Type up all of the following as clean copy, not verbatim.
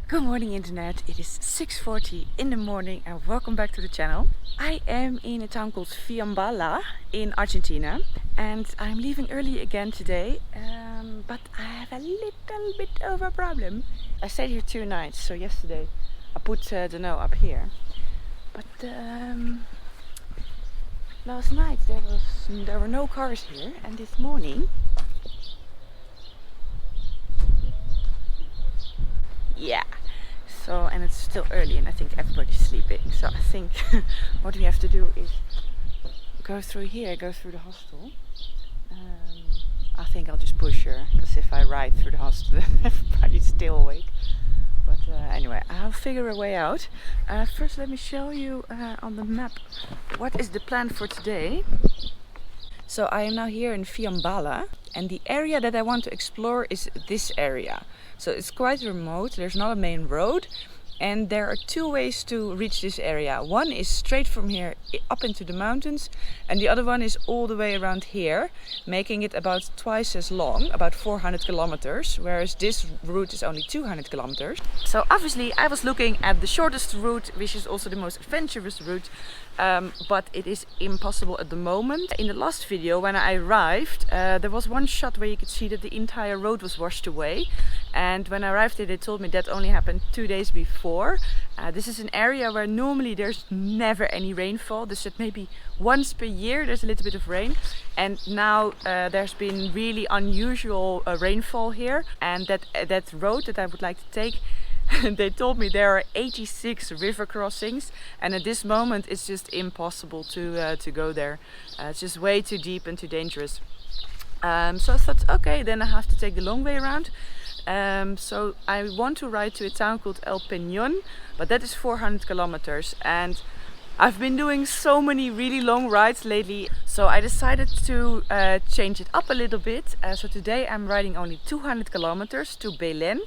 Good morning internet, it is 6:40 in the morning and welcome back to the channel. I am in a town called Fiambala in Argentina and I'm leaving early again today, but I have a little bit of a problem. I stayed here 2 nights, so yesterday I put the no up here, but last night there were no cars here, and this morning, yeah. So, and it's still early and I think everybody's sleeping. So I think what we have to do is go through here, go through the hostel. I think I'll just push her, because if I ride through the hostel everybody's still awake. But anyway, I'll figure a way out. First let me show you on the map what is the plan for today. So I am now here in Fiambala and the area that I want to explore is this area. So it's quite remote, there's not a main road, and there are 2 ways to reach this area. One is straight from here up into the mountains, and the other one is all the way around here, making it about twice as long, about 400 kilometers, whereas this route is only 200 kilometers. So obviously I was looking at the shortest route, which is also the most adventurous route, but it is impossible at the moment. In the last video when I arrived, there was one shot where you could see that the entire road was washed away, and when I arrived there they told me that only happened 2 days before. This is an area where normally there's never any rainfall. They said maybe once per year there's a little bit of rain, and now there's been really unusual rainfall here, and that road that I would like to take, they told me there are 86 river crossings, and at this moment it's just impossible to go there. It's just way too deep and too dangerous. So I thought, okay, then I have to take the long way around. So I want to ride to a town called El Peñón, but that is 400 kilometers, and I've been doing so many really long rides lately, so I decided to change it up a little bit. So today I'm riding only 200 kilometers to Belén,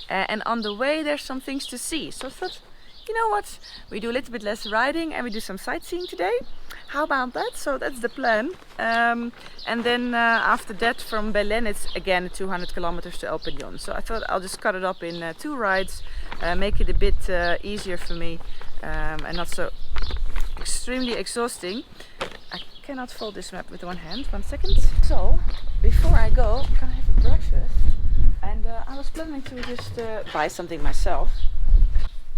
and on the way there's some things to see. So I thought, you know what, we do a little bit less riding and we do some sightseeing today. How about that? So that's the plan. And then after that from Belén it's again 200 kilometers to El Peñón. So I thought I'll just cut it up in 2 rides, make it a bit easier for me and not so extremely exhausting. I cannot fold this map with one hand, 1 second. So before I go, I'm gonna have a breakfast, and I was planning to just buy something myself.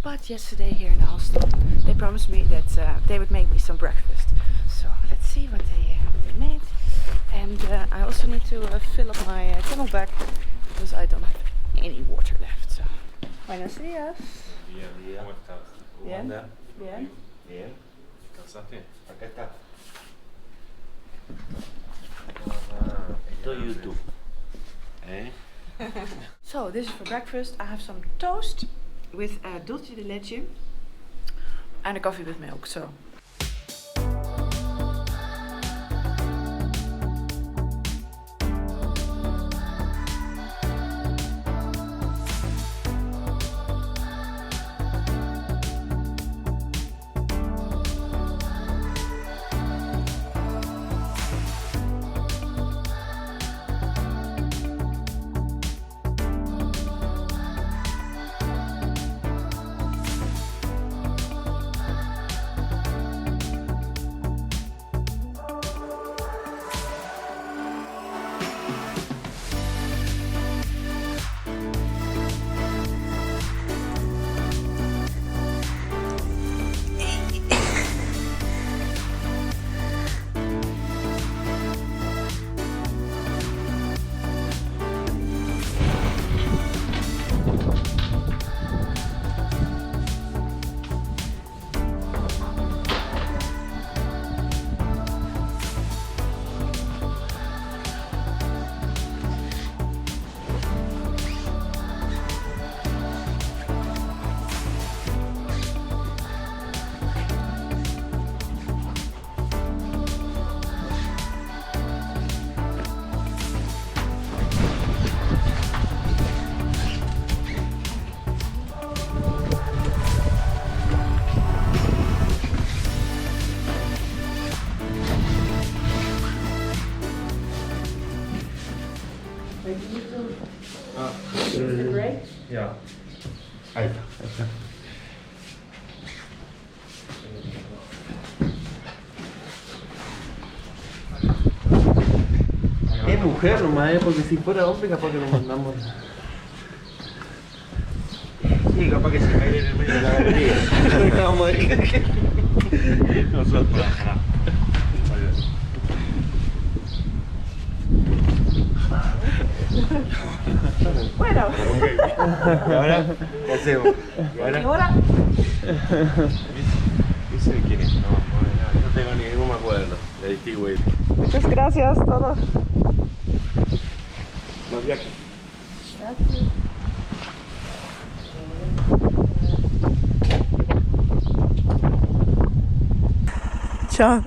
But yesterday here in the hostel, they promised me that they would make me some breakfast. So let's see what they made. And I also need to fill up my camelback because I don't have any water left. So, buenos días. ¿Cómo estás? Bien. ¿Cómo Bien. Bien. ¿Descansaste? Acá está. Esto Esto YouTube. ¿Eh? So this is for breakfast. I have some toast with dulce de leche and a coffee with milk. So. Is it great? Ja. Ahí está. Es mujer nomás, porque si fuera hombre capaz que nos mandamos. Sí, capaz que se cae en el medio de la galería. Vamos a ver. Nosotros. Bueno. ¿Y ahora? ¿Qué hacemos? ¿Y ahora? ¿Dice quién es? No tengo ni ningún me acuerdo. Le distingo ahí. Muchas gracias a todos. Más viaje. Gracias. Ciao.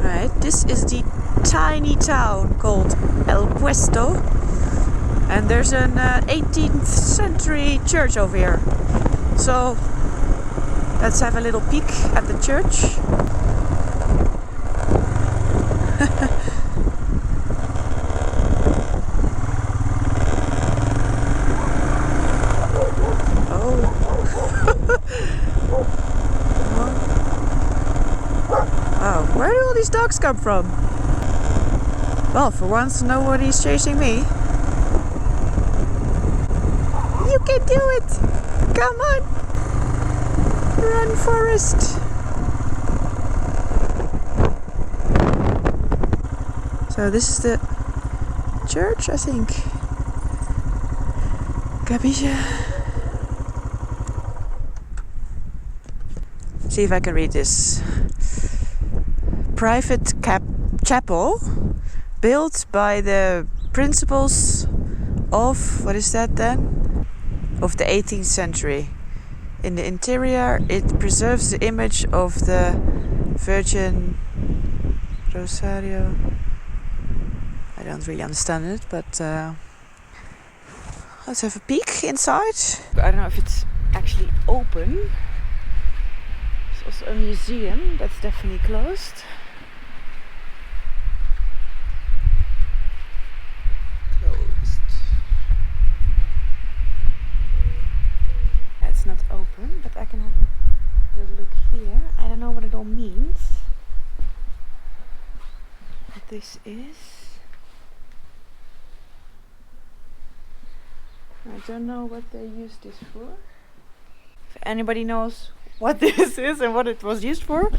Right, this is the tiny town called El Puesto, and there's an 18th century church over here. So let's have a little peek at the church. Oh, where do all these dogs come from? Well, for once nobody's chasing me. You can do it! Come on! Run, Forrest! So this is the church, I think. Capisce? See if I can read this. Private chapel built by the principals of, what is that then? Of the 18th century. In the interior it preserves the image of the Virgin Rosario. I don't really understand it, but let's have a peek inside. I don't know if it's actually open. There's also a museum that's definitely closed. It's not open, but I can have a little look here. I don't know what it all means. What this is. I don't know what they used this for. If anybody knows what this is and what it was used for,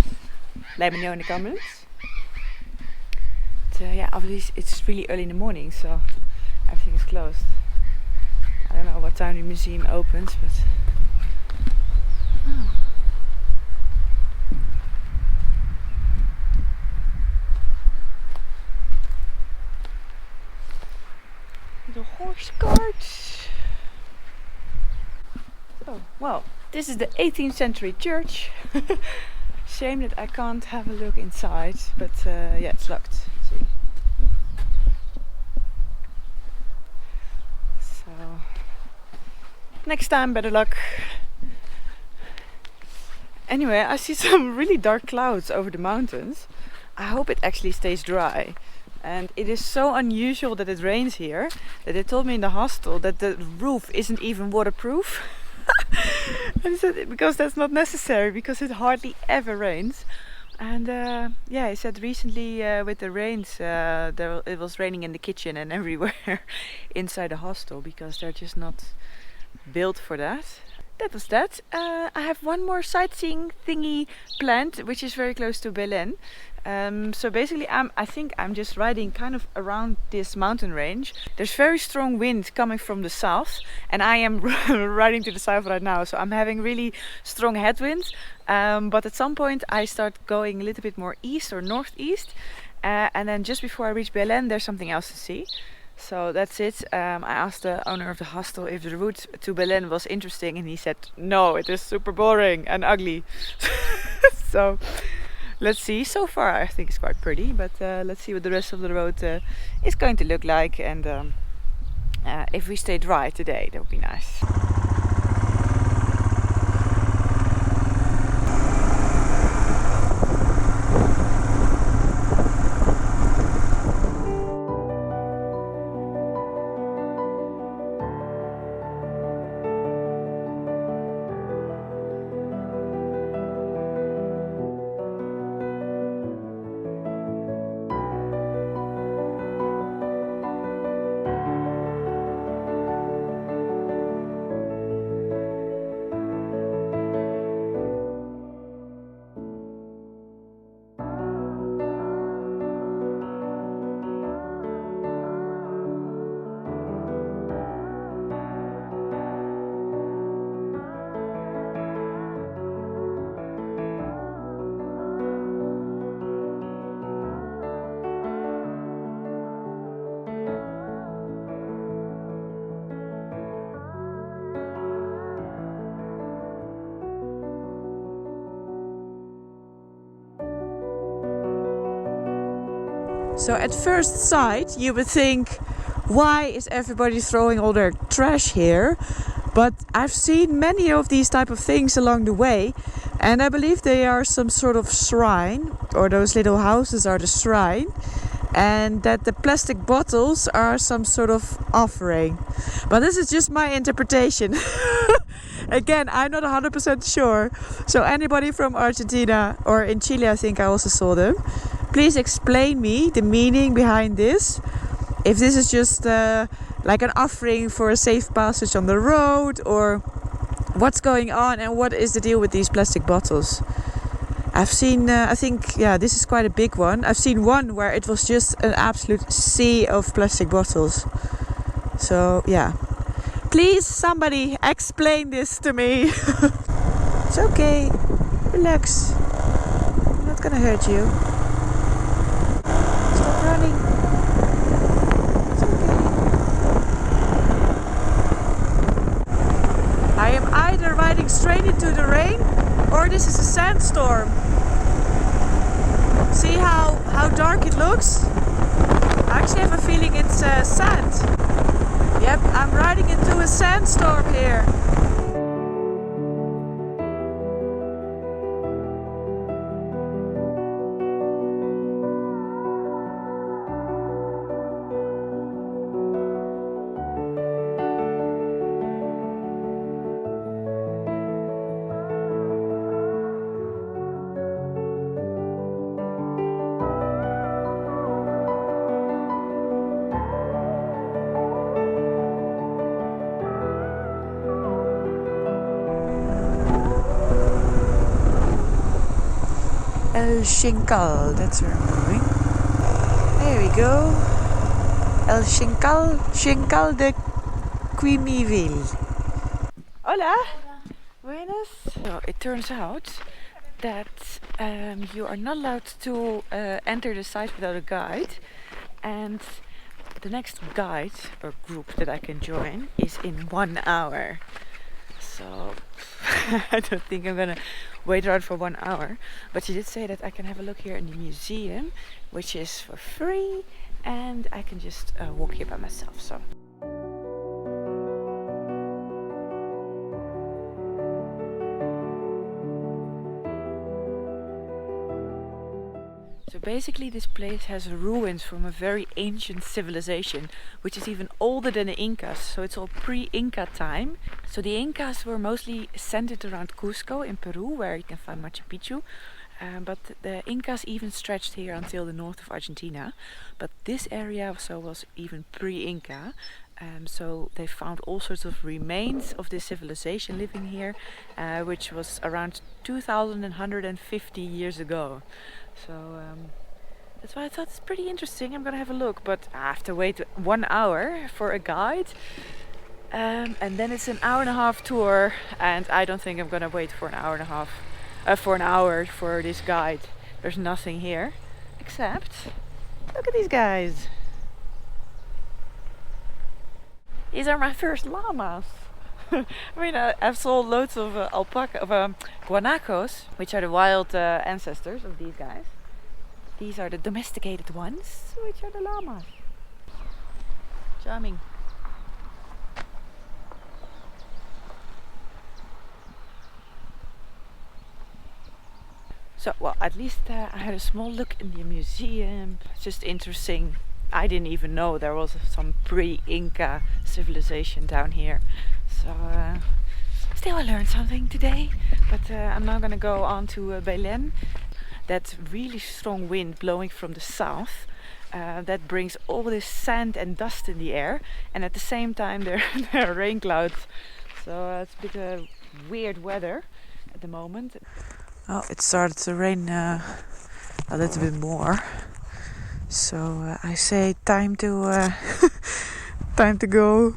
let me know in the comments. But, yeah, obviously it's really early in the morning, so everything is closed. I don't know what time the museum opens, but the horse cart. Oh, well, this is the 18th century church. Shame that I can't have a look inside, but yeah, it's locked. See. So next time, better luck. Anyway, I see some really dark clouds over the mountains. I hope it actually stays dry. And it is so unusual that it rains here that they told me in the hostel that the roof isn't even waterproof. And I said because that's not necessary, because it hardly ever rains. And yeah, I said recently with the rains, it was raining in the kitchen and everywhere inside the hostel, because they're just not built for that. that was that. I have one more sightseeing thingy planned, which is very close to Belen. So basically I think I'm just riding kind of around this mountain range. There's very strong wind coming from the south, and I am riding to the south right now, so I'm having really strong headwinds. But at some point I start going a little bit more east or northeast, and then just before I reach Belen there's something else to see. So that's it. I asked the owner of the hostel if the route to Belen was interesting, and he said no, it is super boring and ugly. So let's see. So far I think it's quite pretty, but let's see what the rest of the road is going to look like, and if we stay dry today, that would be nice. So at first sight you would think, why is everybody throwing all their trash here? But I've seen many of these type of things along the way, and I believe they are some sort of shrine, or those little houses are the shrine, and that the plastic bottles are some sort of offering. But this is just my interpretation. Again, I'm not 100% sure. So anybody from Argentina, or in Chile I think I also saw them, please explain me the meaning behind this. If this is just like an offering for a safe passage on the road, or what's going on, and what is the deal with these plastic bottles. I've seen, I think, yeah, this is quite a big one. I've seen one where it was just an absolute sea of plastic bottles. So yeah, please somebody explain this to me. It's okay, relax, I'm not gonna hurt you. Stop running. It's okay. I am either riding straight into the rain, or this is a sandstorm. See how dark it looks? I actually have a feeling it's sand. Yep, I'm riding into a sandstorm here. El Xincal, that's where I'm going. There we go. El Xincal, Xincal de Quimiville. Hola. Buenas. So it turns out that you are not allowed to enter the site without a guide, and the next guide or group that I can join is in 1 hour. So I don't think I'm gonna wait around for 1 hour, but she did say that I can have a look here in the museum, which is for free, and I can just walk here by myself. So basically this place has ruins from a very ancient civilization, which is even older than the Incas, so it's all pre-Inca time. So the Incas were mostly centered around Cusco in Peru, where you can find Machu Picchu, but the Incas even stretched here until the north of Argentina. But this area also was even pre-Inca, So they found all sorts of remains of this civilization living here, which was around 2,150 years ago. So that's why I thought it's pretty interesting. I'm gonna have a look, but I have to wait 1 hour for a guide. And then it's an hour and a half tour, and I don't think I'm gonna wait for an hour and a half, for an hour for this guide. There's nothing here, except look at these guys. These are my first llamas. I mean, I've sold loads of guanacos, which are the wild ancestors of these guys. These are the domesticated ones, which are the llamas. Charming. So, well, at least I had a small look in the museum. It's just interesting. I didn't even know there was some pre-Inca civilization down here. So, still I learned something today. But I'm now gonna go on to Belén. That really strong wind blowing from the south. That brings all this sand and dust in the air. And at the same time there are rain clouds. So it's a bit weird weather at the moment. Oh, it started to rain a little bit more, so I say time to time to go.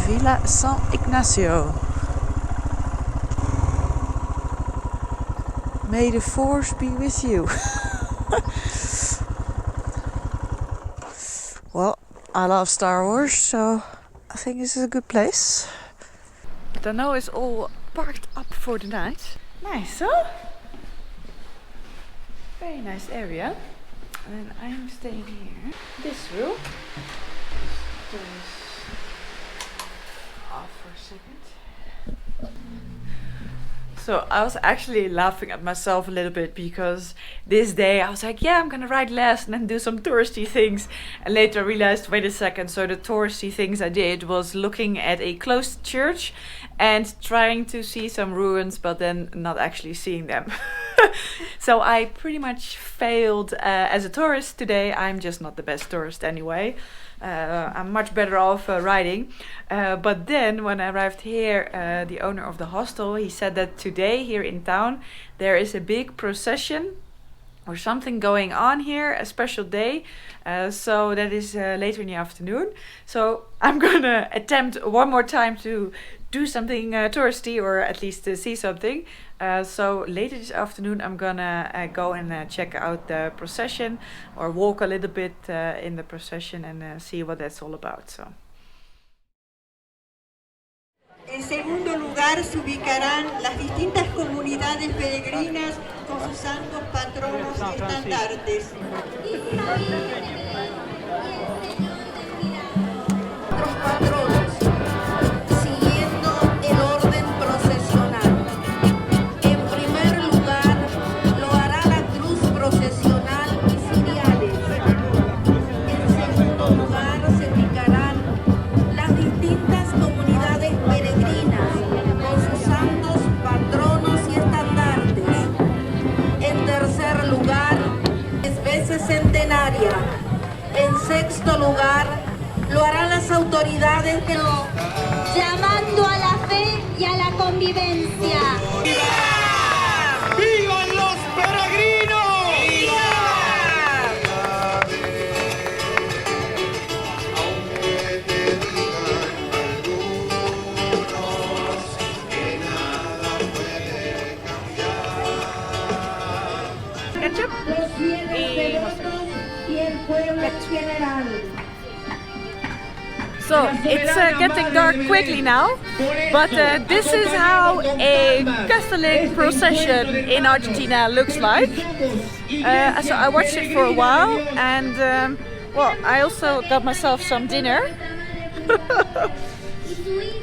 Villa San Ignacio. May the force be with you. Well, I love Star Wars, so I think this is a good place. The Dano is all parked up for the night. Nice, huh? Very nice area. And I'm staying here. This room. Turn this off for a second. So I was actually laughing at myself a little bit because this day I was like, yeah, I'm gonna ride less and then do some touristy things. And later I realized, wait a second, so the touristy things I did was looking at a closed church and trying to see some ruins, but then not actually seeing them. So I pretty much failed as a tourist today. I'm just not the best tourist anyway. I'm much better off riding. But then when I arrived here, the owner of the hostel, he said that today here in town there is a big procession or something going on here, a special day. So that is later in the afternoon. So I'm gonna attempt one more time to do something touristy, or at least see something. So later this afternoon I'm gonna go and check out the procession, or walk a little bit in the procession and see what that's all about. So. En segundo lugar se ubicarán las distintas comunidades peregrinas con sus santos patronos y estandartes. Los patronos, siguiendo el orden procesional. En primer lugar, lo hará la cruz procesional y ciriales. En segundo lugar, se ubicarán las distintas comunidades peregrinas con sus santos patronos y estandartes. En tercer lugar, es veces centenaria. En sexto lugar, lo harán las autoridades de los... Llamando a la fe y a la convivencia. ¡Viva! ¡Vivan los peregrinos! ¡Viva! Ketchup. Los fieles devotos y el pueblo en general. So it's getting dark quickly now, but this is how a Catholic procession in Argentina looks like. So I watched it for a while, and well, I also got myself some dinner.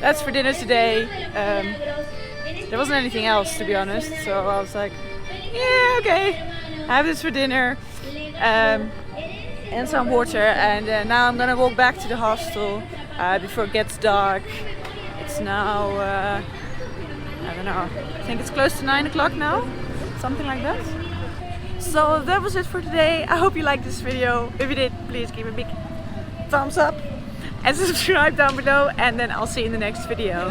That's for dinner today. There wasn't anything else, to be honest, so I was like, yeah, okay, have this for dinner. And some water, and now I'm gonna walk back to the hostel before it gets dark. It's now don't know, I think it's close to 9 o'clock now, something like that. So that was it for today. I hope you liked this video. If you did, please give a big thumbs up and subscribe down below, and then I'll see you in the next video.